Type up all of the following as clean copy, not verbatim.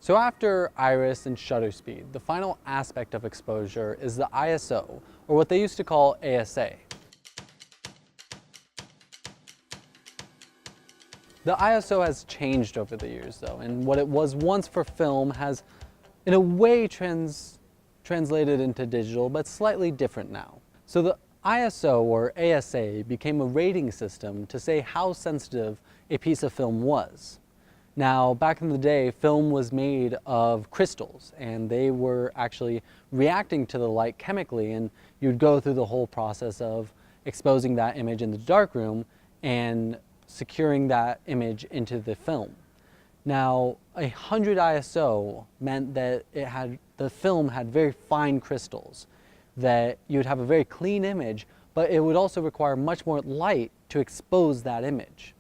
So after iris and shutter speed, the final aspect of exposure is the ISO, or what they used to call ASA. The ISO has changed over the years though, and what it was once for film has in a way translated into digital, but slightly different now. So the ISO or ASA became a rating system to say how sensitive a piece of film was. Now, back in the day, film was made of crystals, and they were actually reacting to the light chemically, and you'd go through the whole process of exposing that image in the darkroom and securing that image into the film. Now, 100 ISO meant that the film had very fine crystals, that you'd have a very clean image, but it would also require much more light to expose that image.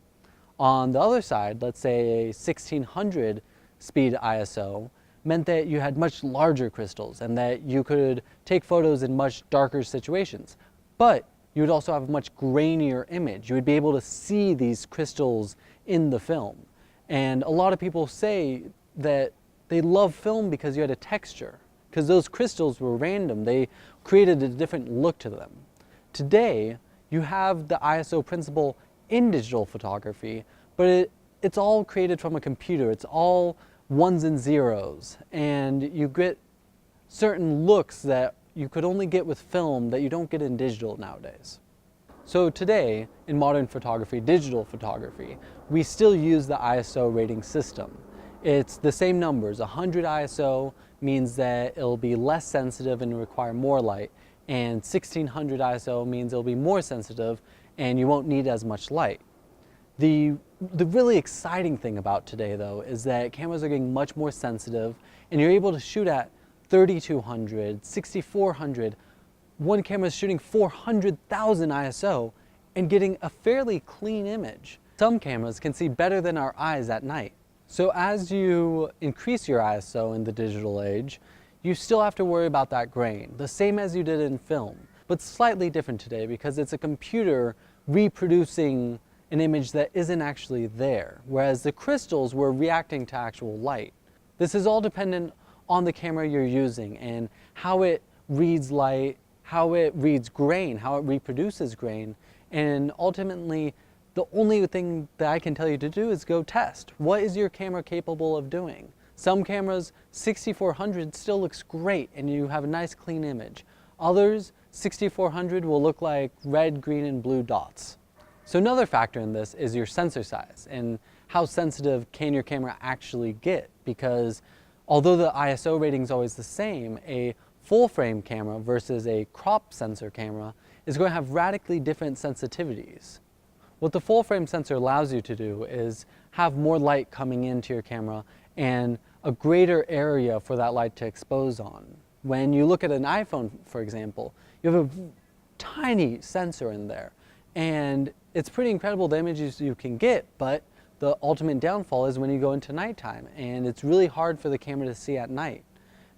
On the other side, let's say a 1600 speed ISO meant that you had much larger crystals and that you could take photos in much darker situations, but you would also have a much grainier image. You would be able to see these crystals in the film. And a lot of people say that they love film because you had a texture, because those crystals were random. They created a different look to them. Today, you have the ISO principle in digital photography, but it's all created from a computer. It's all ones and zeros, and you get certain looks that you could only get with film that you don't get in digital nowadays. So today, in modern photography, digital photography, we still use the ISO rating system. It's the same numbers. 100 ISO means that it'll be less sensitive and require more light, and 1600 ISO means it'll be more sensitive and you won't need as much light. The really exciting thing about today though is that cameras are getting much more sensitive and you're able to shoot at 3200, 6400. One camera is shooting 400,000 ISO and getting a fairly clean image. Some cameras can see better than our eyes at night. So as you increase your ISO in the digital age, you still have to worry about that grain, the same as you did in film, but slightly different today because it's a computer reproducing an image that isn't actually there, whereas the crystals were reacting to actual light. This is all dependent on the camera you're using and how it reads light, how it reads grain, how it reproduces grain, and ultimately the only thing that I can tell you to do is go test. What is your camera capable of doing? Some cameras, 6400 still looks great and you have a nice clean image. Others, 6400 will look like red, green, and blue dots. So another factor in this is your sensor size and how sensitive can your camera actually get, because although the ISO rating is always the same, a full frame camera versus a crop sensor camera is going to have radically different sensitivities. What the full frame sensor allows you to do is have more light coming into your camera and a greater area for that light to expose on. When you look at an iPhone, for example, you have a tiny sensor in there, and it's pretty incredible the images you can get, but the ultimate downfall is when you go into nighttime, and it's really hard for the camera to see at night.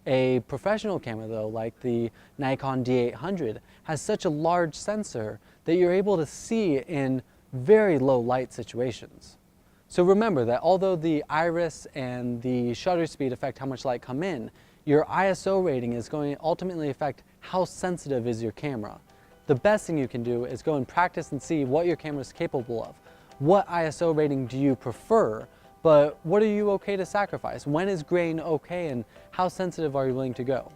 A professional camera though, like the Nikon D800, has such a large sensor that you're able to see in very low light situations. So remember that although the iris and the shutter speed affect how much light come in, your ISO rating is going to ultimately affect how sensitive is your camera. The best thing you can do is go and practice and see what your camera is capable of. What ISO rating do you prefer, but what are you okay to sacrifice? When is grain okay, and how sensitive are you willing to go?